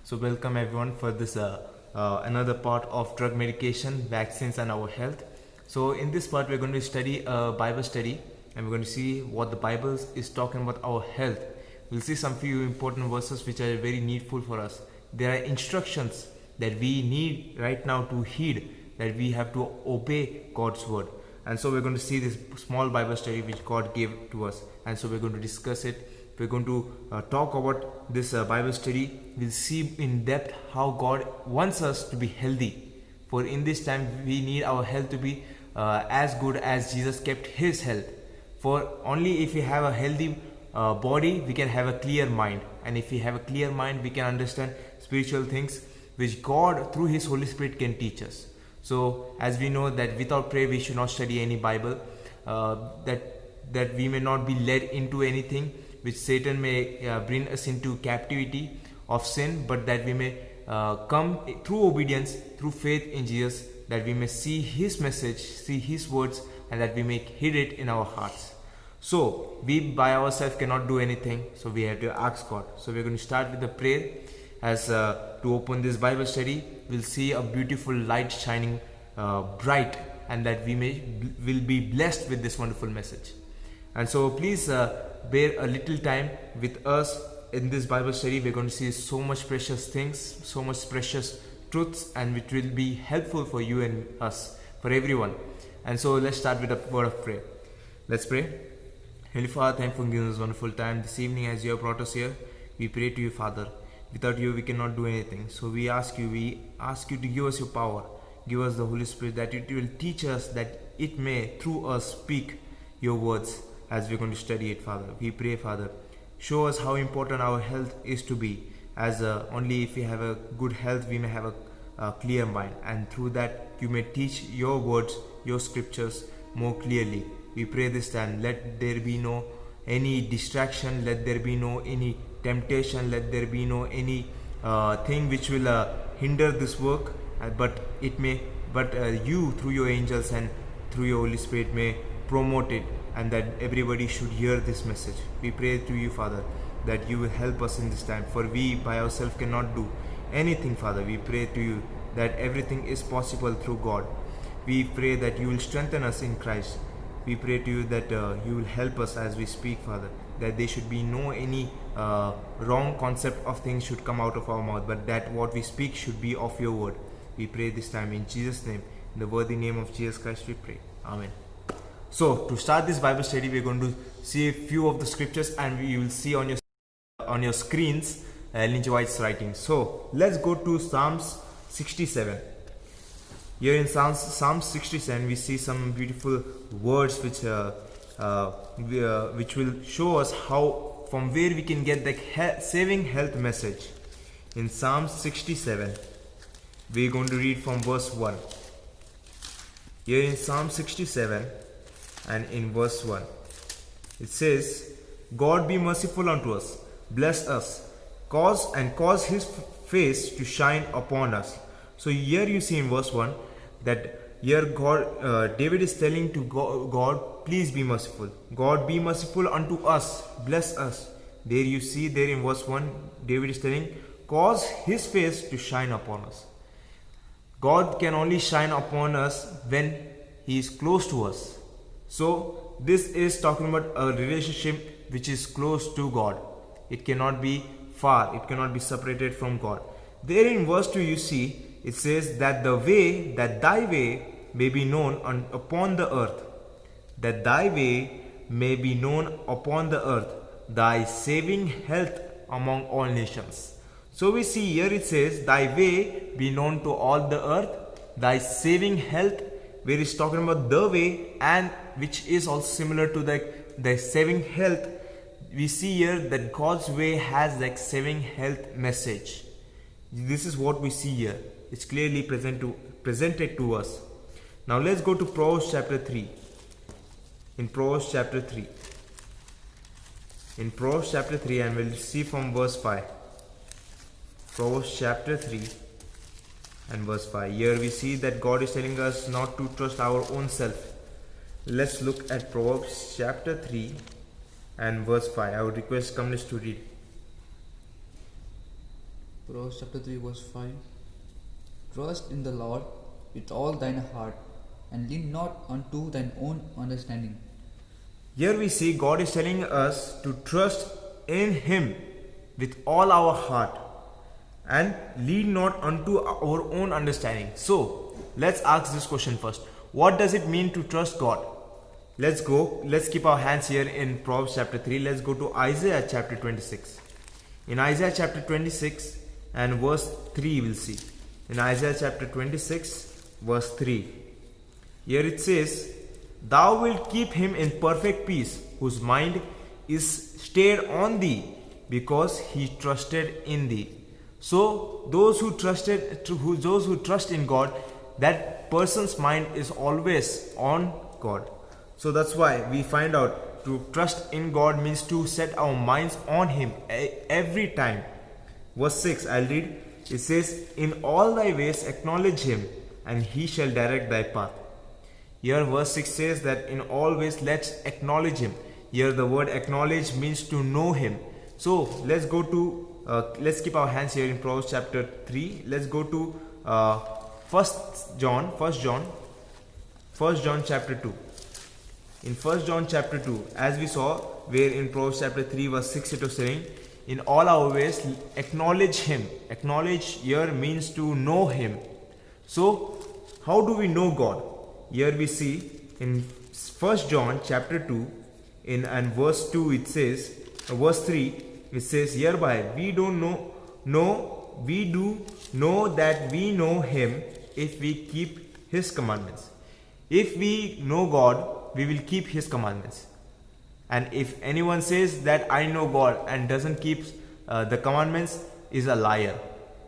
So welcome everyone for this another part of drug medication, vaccines and our health. So in this part we're going to study a Bible study, and we're going to see what the Bible is talking about our health. We'll see some few important verses which are very needful for us. There are instructions that we need right now to heed, that we have to obey God's word. And so we're going to see this small Bible study which God gave to us, and so we're going to discuss it. We're going to talk about this Bible study. We'll see in depth how God wants us to be healthy. For in this time we need our health to be as good as Jesus kept his health. For only if we have a healthy body, we can have a clear mind, and if we have a clear mind, we can understand spiritual things which God through his Holy Spirit can teach us. So as we know that without prayer we should not study any Bible, that we may not be led into anything which Satan may bring us into captivity of sin, but that we may come through obedience, through faith in Jesus, that we may see his message, see his words, and that we may heed it in our hearts. So we by ourselves cannot do anything, so we have to ask God. So we're going to start with a prayer. As to open this Bible study, we'll see a beautiful light shining bright, and that we will be blessed with this wonderful message. And so please bear a little time with us in this Bible study. We're going to see so much precious things, so much precious truths, and which will be helpful for you and us, for everyone. And so let's start with a word of prayer. Let's pray. Heavenly Father, thank you for giving us a wonderful time this evening as you have brought us here. We pray to you, Father. Without you we cannot do anything. So we ask you to give us your power, give us the Holy Spirit, that it will teach us, that it may through us speak your words as we're going to study it, Father. We pray, Father, show us how important our health is to be, as only if we have a good health we may have a clear mind, and through that you may teach your words, your scriptures more clearly. We pray this time, let there be no any distraction, let there be no any temptation, let there be no any thing which will hinder this work, but you through your angels and through your Holy Spirit may promote it, and that everybody should hear this message. We pray to you, Father, that you will help us in this time, for we by ourselves cannot do anything, Father. We pray to you that everything is possible through God. We pray that you will strengthen us in Christ. We pray to you that you will help us as we speak, Father, that there should be no any wrong concept of things should come out of our mouth, but that what we speak should be of your word. We pray this time in Jesus' name, in the worthy name of Jesus Christ we pray. Amen. So to start this Bible study, we're going to see a few of the scriptures, and you will see on your screens Ellen G. White's writing. So let's go to Psalms 67. Here in Psalms 67, we see some beautiful words which will show us how, from where we can get the saving health message. In Psalms 67, we're going to read from verse 1. Here in Psalm 67 and in verse 1, it says, God be merciful unto us, bless us, cause his face to shine upon us. So here you see in verse 1 that here David is telling to God, please be merciful. God be merciful unto us, bless us. There you see there in verse 1, David is telling, cause his face to shine upon us. God can only shine upon us when he is close to us. So this is talking about a relationship which is close to God. It cannot be far, it cannot be separated from God. There in verse 2 you see it says that thy way may be known upon the earth, that thy way may be known upon the earth, thy saving health among all nations. So we see here it says thy way be known to all the earth, thy saving health, where it's talking about the way, and which is also similar to the saving health. We see here that God's way has the saving health message. This is what we see here. It's clearly presented to us. Now let's go to Proverbs chapter 3. In Proverbs chapter 3. In Proverbs chapter 3, and we'll see from verse 5. Proverbs chapter 3 and verse 5. Here we see that God is telling us not to trust our own self. Let's look at Proverbs chapter 3 and verse 5. I would request Kamlesh to read. Proverbs chapter 3 verse 5. Trust in the Lord with all thine heart, and lean not unto thine own understanding. Here we see God is telling us to trust in Him with all our heart and lean not unto our own understanding. So, let's ask this question first. What does it mean to trust God? Let's keep our hands here in Proverbs chapter 3. Let's go to Isaiah chapter 26. In Isaiah chapter 26 and verse 3 we'll see. In Isaiah chapter 26 verse 3. Here it says, Thou wilt keep him in perfect peace, whose mind is stayed on thee, because he trusted in thee. So those who trust in God, that person's mind is always on God. So that's why we find out to trust in God means to set our minds on Him every time. Verse 6, I'll read. It says, In all thy ways acknowledge Him, and He shall direct thy path. Here verse 6 says that in all ways let's acknowledge Him. Here the word acknowledge means to know Him. So let's go to let's keep our hands here in Proverbs chapter 3. Let's go to 1 John chapter 2. In 1 John chapter 2, as we saw, where in Proverbs chapter 3 verse 6 it was saying, in all our ways acknowledge Him. Acknowledge here means to know Him. So how do we know God? Here we see in 1 John chapter 2 and verse 2 it says, verse 3 it says, hereby we do know that we know Him if we keep His commandments. If we know God, we will keep His commandments. And if anyone says that I know God and doesn't keep the commandments, is a liar.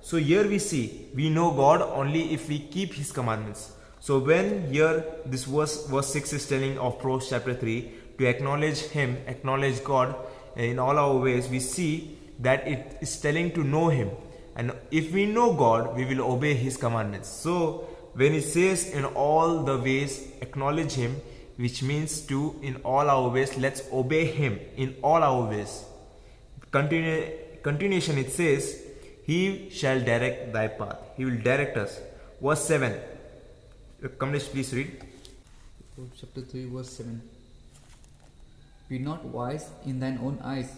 So here we see, we know God only if we keep His commandments. So when here this verse 6 is telling of Proverbs chapter 3 to acknowledge Him, acknowledge God in all our ways, we see that it is telling to know Him. And if we know God, we will obey His commandments. So when it says in all the ways acknowledge Him, which means to in all our ways let's obey Him in all our ways. Continuation it says, He shall direct thy path. He will direct us. Verse 7. Kamlesh, please read. Chapter 3 verse 7. Be not wise in thine own eyes.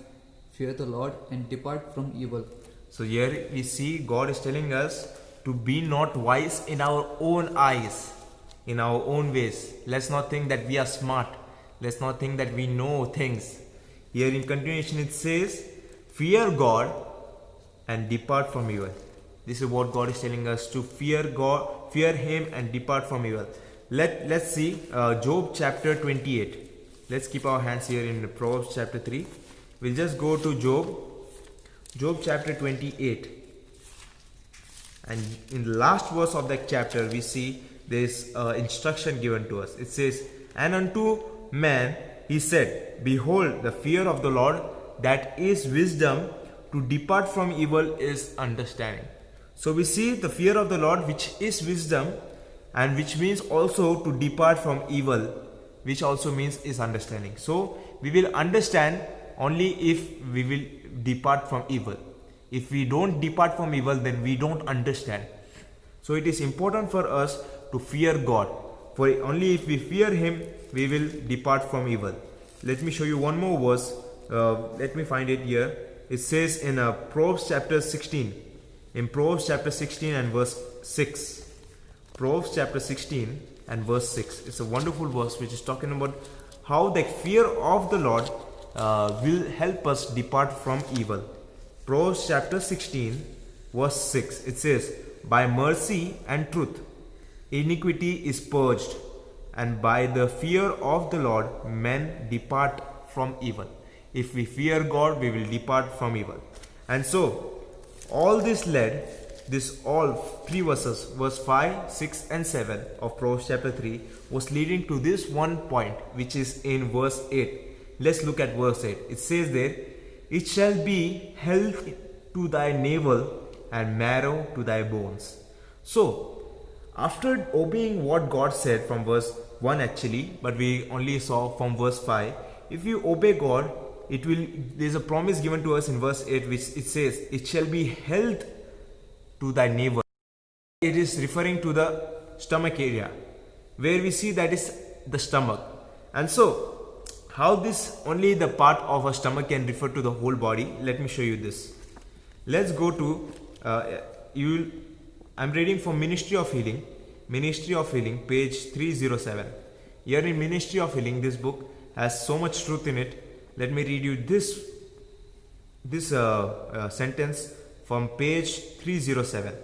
Fear the Lord and depart from evil. So here we see God is telling us to be not wise in our own eyes, in our own ways. Let's not think that we are smart. Let's not think that we know things. Here in continuation it says, fear God and depart from evil. This is what God is telling us, to fear God, fear Him and depart from evil. Let's see Job chapter 28. Let's keep our hands here in Proverbs chapter 3. We'll just go to Job chapter 28. And in the last verse of that chapter, we see this instruction given to us. It says, and unto man he said, behold, the fear of the Lord, that is wisdom, to depart from evil is understanding. So we see the fear of the Lord, which is wisdom, and which means also to depart from evil, which also means is understanding. So we will understand only if we will depart from evil. If we don't depart from evil, then we don't understand. So it is important for us to fear God. For only if we fear Him, we will depart from evil. Let me show you one more verse. Let me find it here. It says in Proverbs chapter 16. In Proverbs chapter 16 and verse 6. Proverbs chapter 16 and verse 6. It's a wonderful verse which is talking about how the fear of the Lord will help us depart from evil. Proverbs chapter 16 verse 6. It says, by mercy and truth iniquity is purged, and by the fear of the Lord men depart from evil. If we fear God, we will depart from evil. And so all this led, all three verses, verse 5, 6 and 7 of Proverbs chapter 3 was leading to this one point, which is in verse 8. Let's look at verse 8. It says there, it shall be health to thy navel and marrow to thy bones. So after obeying what God said from verse 1 actually, but we only saw from verse 5, if you obey God, there's a promise given to us in verse 8 which it says, it shall be health to thy neighbor. It is referring to the stomach area, where we see that is the stomach. And so, how this only the part of a stomach can refer to the whole body? Let me show you this. Let's go to I'm reading from Ministry of Healing, page 307. Here in Ministry of Healing, this book has so much truth in it. Let me read you this sentence from page 307.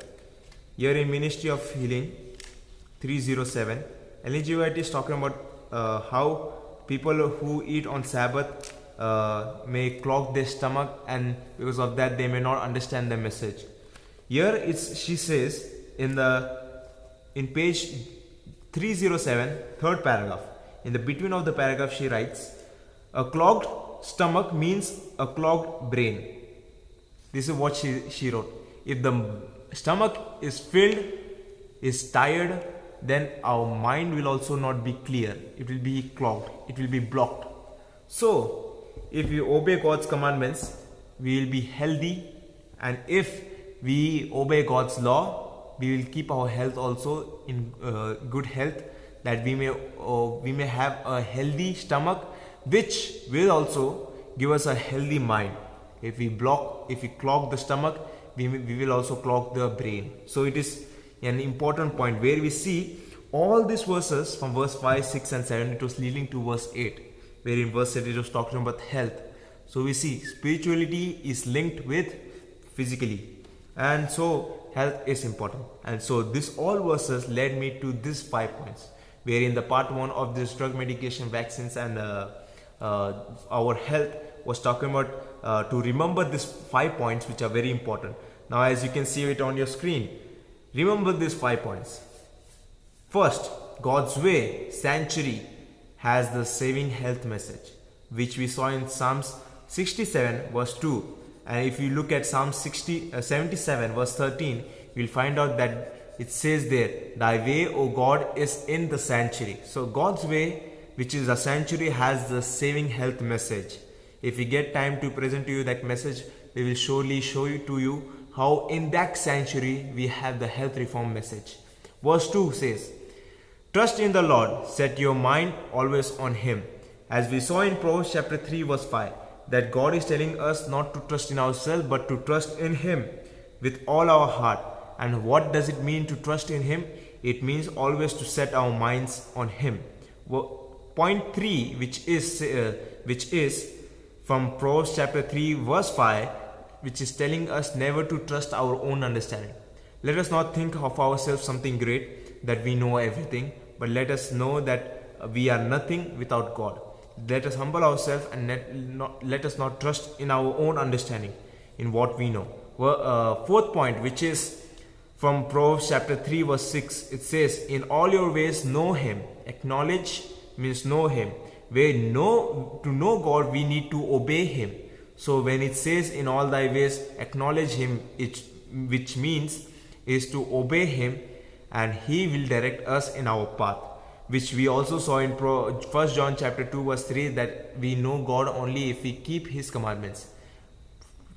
Here in Ministry of Healing 307, Ellen G. White is talking about how people who eat on Sabbath may clog their stomach, and because of that they may not understand the message. Here she says in page 307, third paragraph, in the between of the paragraph she writes, a clogged stomach means a clogged brain. This is what she wrote. If the stomach is filled, is tired, then our mind will also not be clear. It will be clogged. It will be blocked. So, if we obey God's commandments, we will be healthy, and if we obey God's law, we will keep our health also in good health, that we may have a healthy stomach, which will also give us a healthy mind. If we clog the stomach, we will also clog the brain. So it is an important point where we see all these verses from verse 5, 6 and 7. It was leading to verse 8, where in verse 8 it was talking about health. So we see spirituality is linked with physically, and so health is important. And so this all verses led me to these 5 points, where in the part 1 of this drug medication, vaccines and our health was talking about to remember these 5 points, which are very important. Now as you can see it on your screen, remember these 5 points. First, God's way, sanctuary, has the saving health message, which we saw in Psalms 67 verse 2. And if you look at Psalm 77 verse 13, you'll find out that it says there, thy way, O God, is in the sanctuary. So God's way, which is a sanctuary, has the saving health message. If we get time to present to you that message, we will surely show you to you how in that sanctuary we have the health reform message. Verse 2 says, trust in the Lord, set your mind always on Him. As we saw in Proverbs chapter 3 verse 5, that God is telling us not to trust in ourselves but to trust in Him with all our heart. And what does it mean to trust in Him? It means always to set our minds on Him. Point 3, which is from Proverbs chapter 3 verse 5, which is telling us never to trust our own understanding. Let us not think of ourselves something great, that we know everything, but let us know that we are nothing without God. Let us humble ourselves and let us not trust in our own understanding, in what we know. Fourth point, which is from Proverbs chapter 3 verse 6, it says, in all your ways know Him. Acknowledge means know Him. To know God, we need to obey Him. So when it says in all thy ways acknowledge Him, which means is to obey Him, and He will direct us in our path, which we also saw in 1 John chapter 2 verse 3, that we know God only if we keep His commandments.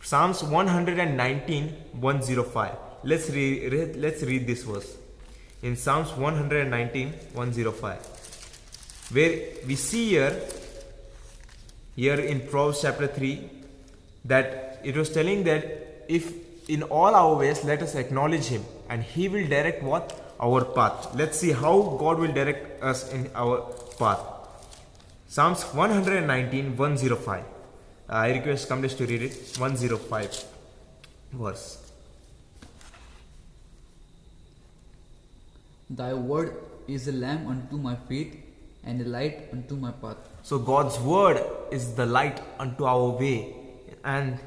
Psalms 119 105. Let's read this verse. In Psalms 119 105, where we see here in Proverbs chapter 3, that it was telling that if in all our ways let us acknowledge Him, and He will direct what? Our path. Let's see how God will direct us in our path. Psalms 119 105. I request Kamlesh to read it. 105 verse. Thy word is a lamp unto my feet and a light unto my path. So God's word is the light unto our way and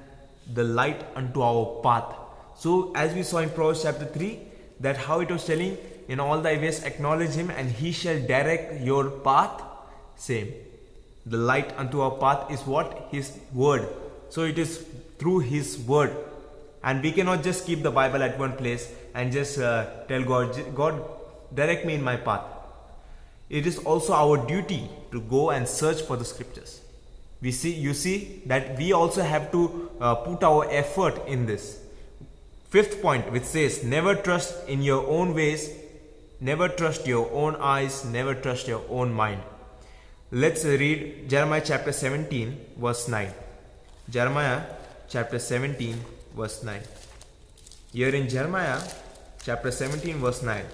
the light unto our path. So as we saw in Proverbs chapter 3, that how it was telling, in all thy ways acknowledge Him and He shall direct your path. Same. The light unto our path is what? His word. So it is through His word. And we cannot just keep the Bible at one place and just tell God, direct me in my path. It is also our duty to go and search for the scriptures. You see that we also have to put our effort in this. Fifth point, which says, never trust in your own ways, never trust your own eyes, never trust your own mind. Let's read Jeremiah chapter 17, verse 9. Jeremiah chapter 17, verse 9. Here in Jeremiah chapter 17, verse 9,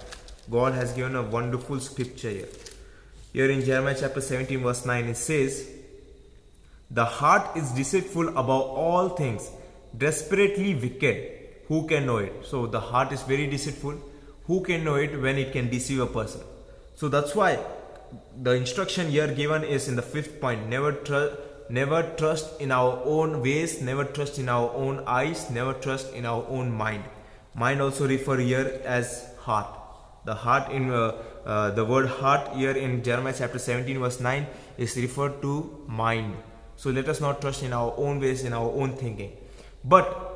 God has given a wonderful scripture here. Here in Jeremiah chapter 17, verse 9, it says, the heart is deceitful above all things, desperately wicked. Who can know it? So the heart is very deceitful. Who can know it when it can deceive a person? So that's why the instruction here given is in the fifth point. Never trust in our own ways, never trust in our own eyes, never trust in our own mind. Mind also refer here as heart. The heart in the word heart here in Jeremiah chapter 17 verse 9 is referred to mind. So let us not trust in our own ways, in our own thinking. But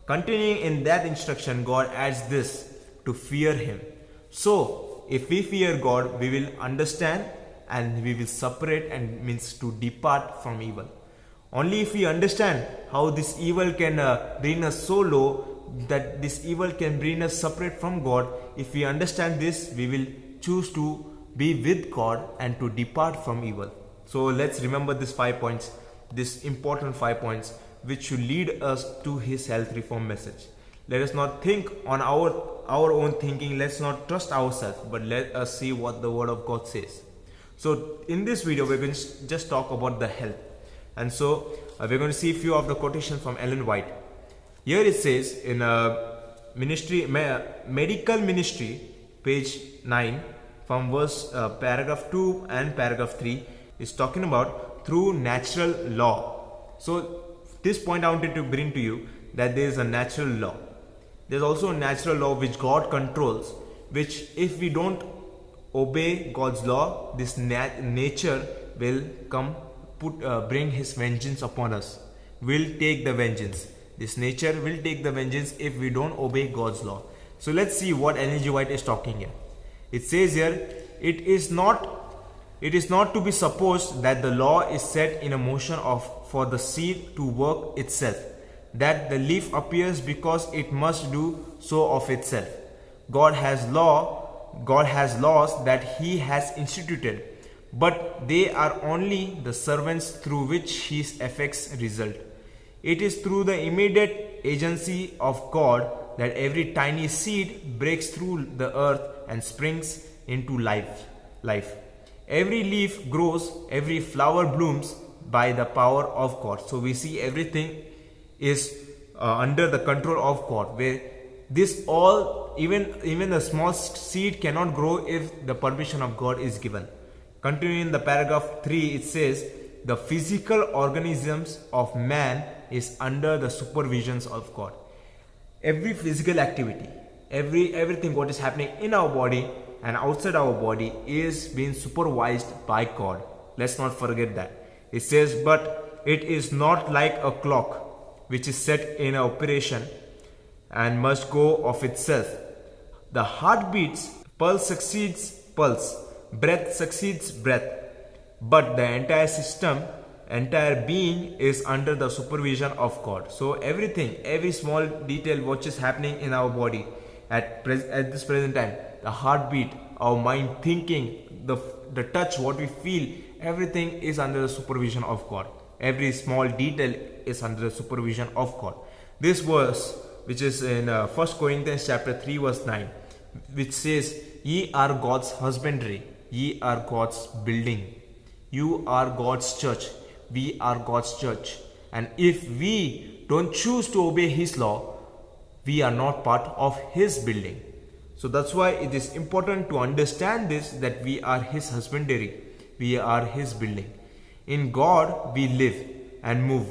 continuing in that instruction, God adds this, to fear Him. So if we fear God, we will understand and we will separate, and means to depart from evil. Only if we understand how this evil can bring us so low, that this evil can bring us separate from God, if we understand this, we will choose to be with God and to depart from evil. So let's remember these 5 points, this important 5 points, which should lead us to His health reform message. Let us not think on our own thinking. Let's not trust ourselves, but let us see what the Word of God says. So in this video, we're going to just talk about the health. And so we're going to see a few of the quotations from Ellen White. Here it says in medical ministry, page 9, from verse paragraph 2 and paragraph 3, is talking about through natural law. So this point I wanted to bring to you, that there is a natural law. There's also a natural law which God controls, which if we don't obey God's law, this nature will come bring His vengeance upon us. Will take the vengeance. This nature will take the vengeance if we don't obey God's law. So let's see what Ellen G. White is talking here. It says here, it is not to be supposed that the law is set in a motion for the seed to work itself, that the leaf appears because it must do so of itself. God has laws that He has instituted, but they are only the servants through which His effects result. It is through the immediate agency of God that every tiny seed breaks through the earth and springs into life. Every leaf grows, every flower blooms by the power of God. So we see everything is under the control of God, where this all, even the small seed cannot grow if the permission of God is given. Continuing the paragraph 3, it says, the physical organisms of man is under the supervisions of God. Every physical activity, everything what is happening in our body and outside our body is being supervised by God. Let's not forget that. It says, but it is not like a clock which is set in operation and must go of itself. The heart beats, pulse succeeds pulse, breath succeeds breath, but the entire system, entire being is under the supervision of God. So everything, every small detail which is happening in our body at this present time, the heartbeat, our mind thinking, the touch, what we feel, everything is under the supervision of God. Every small detail is under the supervision of God. This verse, which is in 1 Corinthians chapter 3 verse 9, which says, ye are God's husbandry, ye are God's building, you are God's church, we are God's church. And if we don't choose to obey His law, we are not part of His building. So that's why it is important to understand this, that we are His husbandry, we are His building. In God we live and move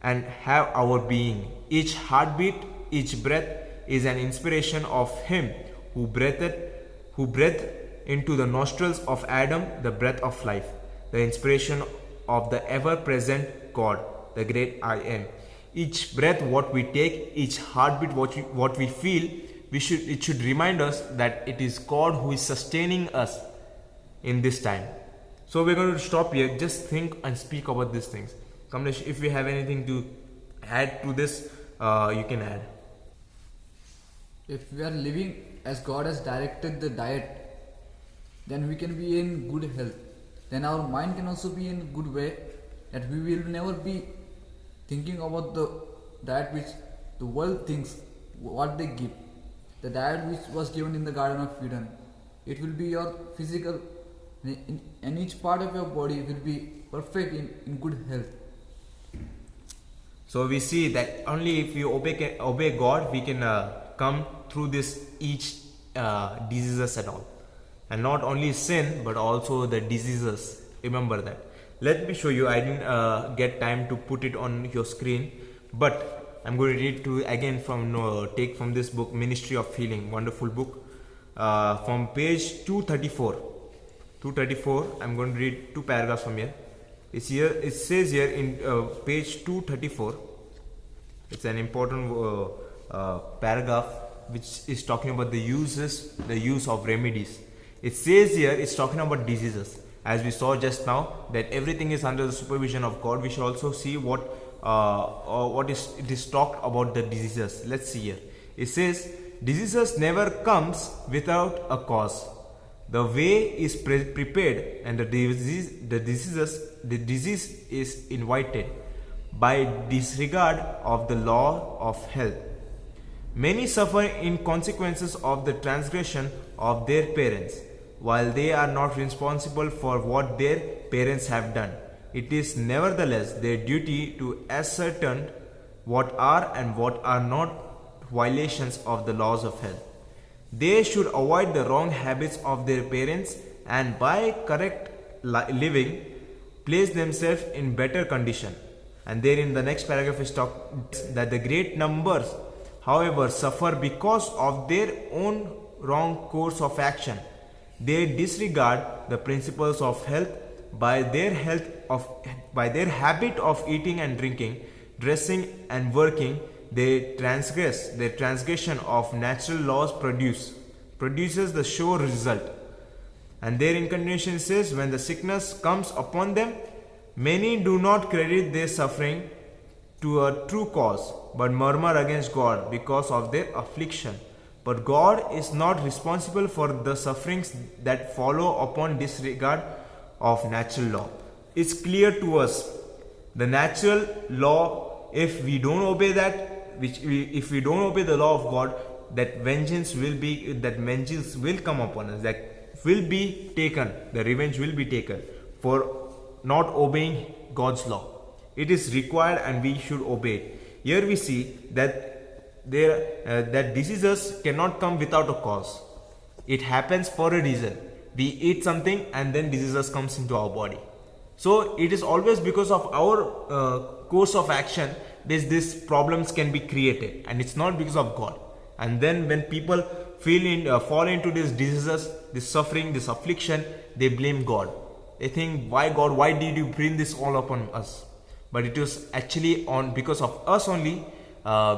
and have our being. Each heartbeat, each breath is an inspiration of Him who breathed into the nostrils of Adam the breath of life, the inspiration of the ever-present God, the great I Am. Each breath what we take, each heartbeat what we feel, it should remind us that it is God who is sustaining us in this time. So we're going to stop here. Just think and speak about these things. Kamlesh, if you have anything to add to this, you can add. If we are living as God has directed the diet, then we can be in good health. Then our mind can also be in good way, that we will never be thinking about the diet which the world thinks what they give. The diet which was given in the Garden of Eden, it will be your physical, and each part of your body will be perfect in good health. So we see that only if we obey God, we can come through this each diseases and all, and not only sin but also the diseases. Remember that. Let me show you. I didn't get time to put it on your screen, but I'm going to read to again from take from this book, Ministry of Healing, wonderful book, from page 234. 234. I'm going to read 2 paragraphs from here. It's here. It says here in page 234. It's an important paragraph which is talking about the use of remedies. It says here it's talking about diseases. As we saw just now, that everything is under the supervision of God. We should also see what it is talked about the diseases. Let's see here. It says diseases never comes without a cause. The way is prepared, and the disease is invited by disregard of the law of health. Many suffer in consequences of the transgression of their parents, while they are not responsible for what their parents have done. It is nevertheless their duty to ascertain what are and what are not violations of the laws of health. They should avoid the wrong habits of their parents, and by correct living place themselves in better condition. And there in the next paragraph is talked that the great numbers, however, suffer because of their own wrong course of action. They disregard the principles of health by their habit of eating and drinking, dressing and working. They transgress. Their transgression of natural laws produces the sure result. And there in continuation says, when the sickness comes upon them, many do not credit their suffering to a true cause, but murmur against God because of their affliction. But God is not responsible for the sufferings that follow upon disregard of natural law. It's clear to us, the natural law, if we don't obey that, if we don't obey the law of God, that vengeance will come upon us, that will be taken, the revenge will be taken for not obeying God's law. It is required and we should obey it. Here we see that that diseases cannot come without a cause. It happens for a reason. We eat something and then diseases comes into our body. So it is always because of our course of action these problems can be created, and it's not because of God. And then when people fall into these diseases, this suffering, this affliction, they blame God. They think, why God, why did you bring this all upon us? But it was actually because of us only.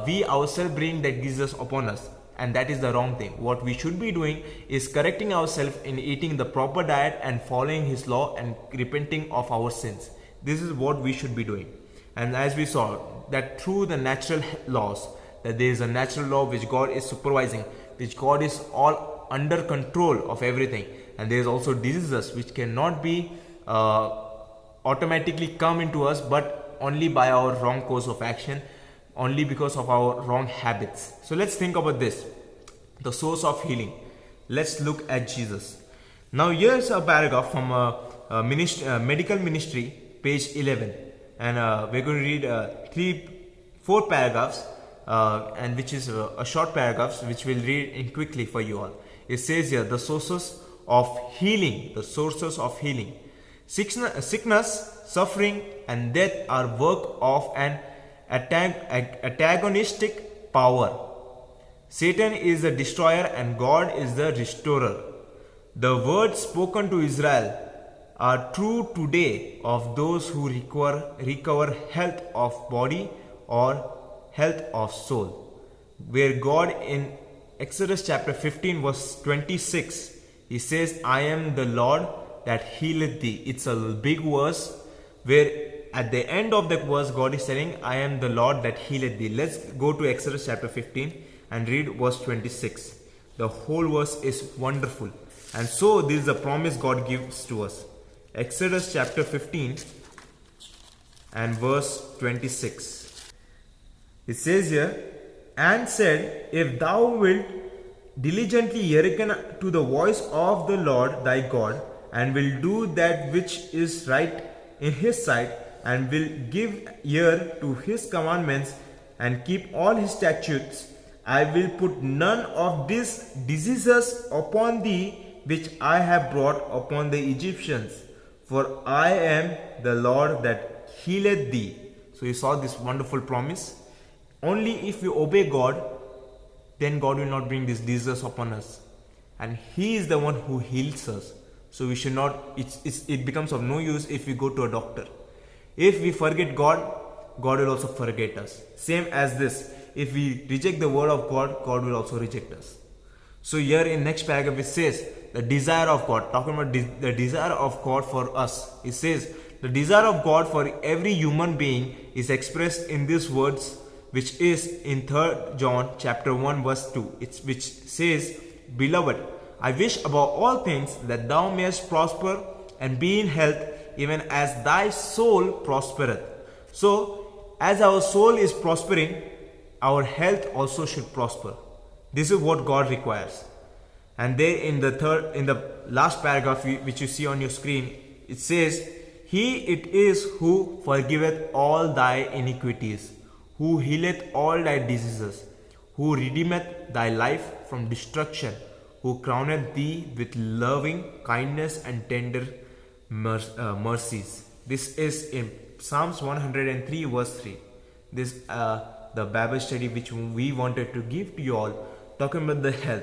We ourselves bring that disease upon us, and that is the wrong thing. What we should be doing is correcting ourselves in eating the proper diet and following His law and repenting of our sins. This is what we should be doing. And as we saw, that through the natural laws, that there is a natural law which God is supervising, which God is all under control of everything. And there is also diseases which cannot be automatically come into us, but only by our wrong course of action, only because of our wrong habits. So let's think about this, the source of healing. Let's look at Jesus. Now here's a paragraph from medical ministry, page 11, and we're going to read 4 paragraphs, and which is a short paragraphs which we'll read in quickly for you all. It says here, the sources of healing. The sources of healing. Sickness, suffering and death are work of an antagonistic power. Satan is the destroyer and God is the restorer. The words spoken to Israel are true today of those who recover health of body or health of soul. Where God in Exodus chapter 15 verse 26, He says, I am the Lord that healeth thee. It's a big verse where at the end of the verse God is saying, I am the Lord that healeth thee. Let's go to Exodus chapter 15 and read verse 26. The whole verse is wonderful. And so this is the promise God gives to us. Exodus chapter 15 and verse 26. It says here, and said, if thou wilt diligently hearken to the voice of the Lord thy God, and will do that which is right in his sight, and will give ear to his commandments, and keep all his statutes, I will put none of these diseases upon thee which I have brought upon the Egyptians, for I am the Lord that healeth thee. So you saw this wonderful promise. Only if we obey God, then God will not bring these diseases upon us. And He is the one who heals us. So we should not, it becomes of no use if we go to a doctor. If we forget God, God will also forget us. Same as this, if we reject the word of God, God will also reject us. So here in next paragraph it says, the desire of God, talking about the desire of God for us. It says, the desire of God for every human being is expressed in these words, which is in 3 John chapter 1 verse 2, which says, Beloved, I wish above all things that thou mayest prosper and be in health, even as thy soul prospereth. So, as our soul is prospering, our health also should prosper. This is what God requires. And there in the last paragraph which you see on your screen, it says, He it is who forgiveth all thy iniquities, who healeth all thy diseases, who redeemeth thy life from destruction, who crowneth thee with loving kindness and tender mercies. This is in Psalms 103 verse 3. This the Bible study which we wanted to give to you all, talking about the health.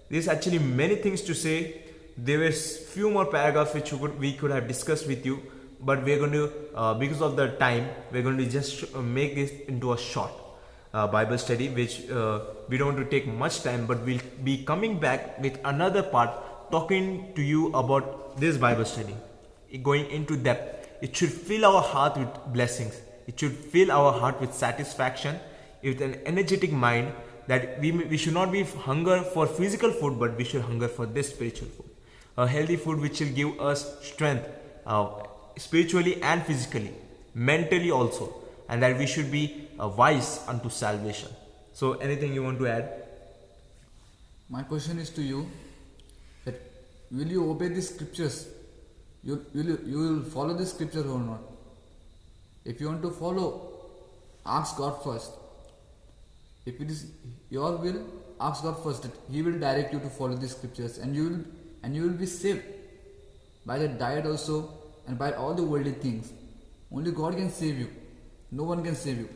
There's actually many things to say. There were few more paragraphs which we could have discussed with you, but we're going to, because of the time, we're going to just make this into a short Bible study, which we don't want to take much time, but we'll be coming back with another part, talking to you about this Bible study, going into depth. It should fill our heart with blessings. It should fill our heart with satisfaction, with an energetic mind, that we should not be hunger for physical food, but we should hunger for this spiritual food. A healthy food which will give us strength, spiritually and physically, mentally also, and that we should be wise unto salvation. So anything you want to add? My question is to you, that will you obey the scriptures? You will follow the scripture or not? If you want to follow, ask God first. If it is your will, ask God first that He will direct you to follow the scriptures, and you will be saved by the diet also and by all the worldly things. Only God can save you. No one can save you.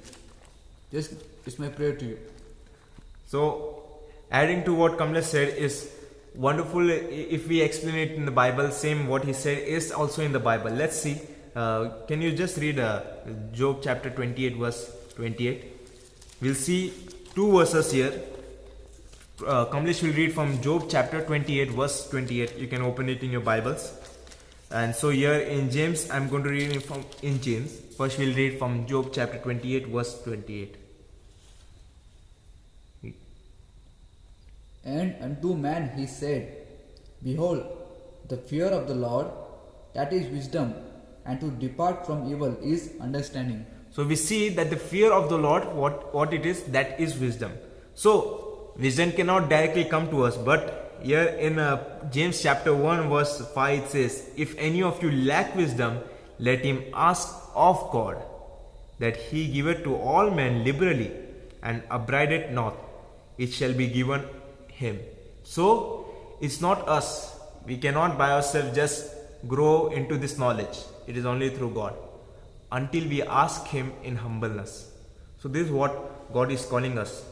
Just it's my prayer to you. So, adding to what Kamlesh said is wonderful. If we explain it in the Bible, same what he said is also in the Bible. Let's see. Can you just read Job chapter 28 verse 28? We'll see two verses here. Kamlesh will read from Job chapter 28 verse 28. You can open it in your Bibles. And so here in James, I'm going to read it from in James. First we'll read from Job chapter 28 verse 28. And unto man he said, Behold, the fear of the Lord, that is wisdom, and to depart from evil is understanding. So we see that the fear of the Lord, what it is, that is wisdom. So wisdom cannot directly come to us, but here in James chapter 1 verse 5 it says, If any of you lack wisdom, let him ask of God, that He giveth to all men liberally, and upbraideth not, it shall be given him. So it's not us. We cannot by ourselves just grow into this knowledge. It is only through God, until we ask Him in humbleness. So this is what God is calling us.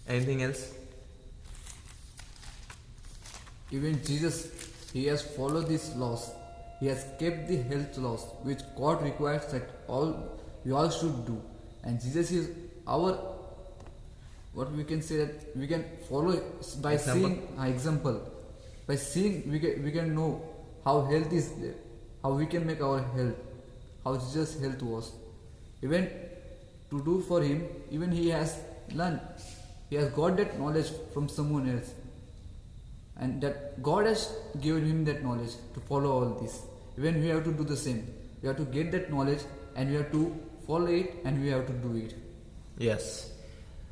Anything else? Even Jesus, He has followed these laws. He has kept the health laws which God requires that we all should do. And Jesus is our, what we can say, that we can follow by seeing example. By seeing we can know how health is there, how we can make our health, how Jesus' health was. Even to do for Him, even He has learned. He He has got that knowledge from someone else. And that God has given him that knowledge to follow all this. Even we have to do the same. We have to get that knowledge and we have to follow it and we have to do it. Yes.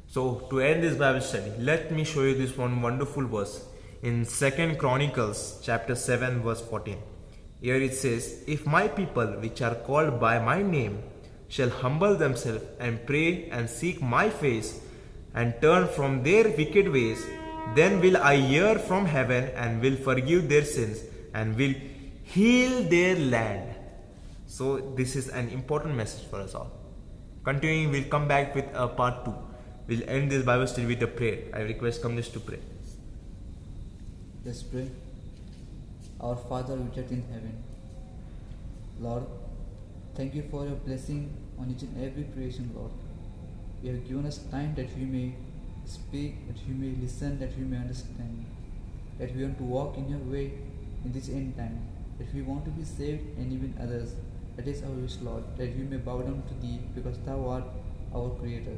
So to end this Bible study, let me show you this one wonderful verse in 2nd Chronicles chapter 7 verse 14. Here it says, "If my people which are called by my name shall humble themselves and pray and seek my face and turn from their wicked ways, then will I hear from heaven and will forgive their sins and will heal their land." So this is an important message for us all. Continuing, we'll come back with a part 2. We'll end this Bible study with a prayer. I request Kamlesh to pray. Let's pray. Our Father which art in heaven, Lord, thank you for your blessing on each and every creation, Lord. You have given us time that we may speak, that we may listen, that we may understand, that we want to walk in your way in this end time, that we want to be saved and even others. That is our wish, Lord, that we may bow down to Thee because Thou art our Creator.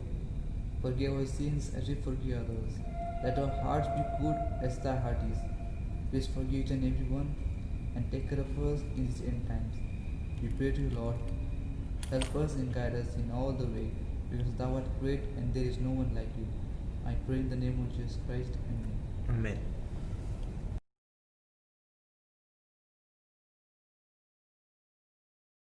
Forgive our sins as we forgive others. Let our hearts be good as Thy heart is. Please forgive each and every one and take care of us in these end times. We pray to You, Lord. Help us and guide us in all the way because Thou art great and there is no one like You. I pray in the name of Jesus Christ. Amen. Amen.